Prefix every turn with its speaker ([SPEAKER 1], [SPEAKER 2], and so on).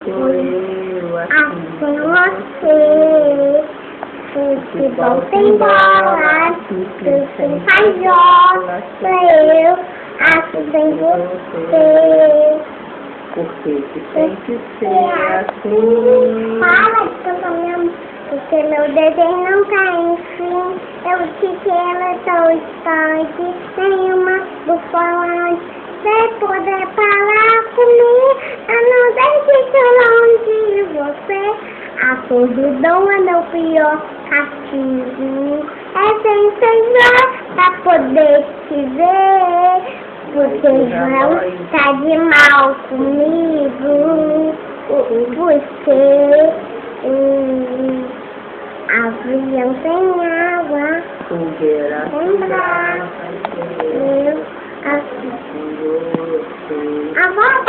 [SPEAKER 1] sou eu,
[SPEAKER 2] assim você. Futebol sem bola, tudo sem pajola, sou eu, assim sem você.
[SPEAKER 1] Porque que tem que ser assim.
[SPEAKER 2] Para de cantar minha música, porque meu desenho não tem fim. Eu te quero tão distante, nenhuma do falante. Se puder falar comigo, eu não deixo longe de você. A solidão é meu pior castigo. É sem Senhor pra poder te ver. Você não está de mal comigo. Você avião sem água.
[SPEAKER 1] Fogueira
[SPEAKER 2] Sem braço. Eu assim. Agora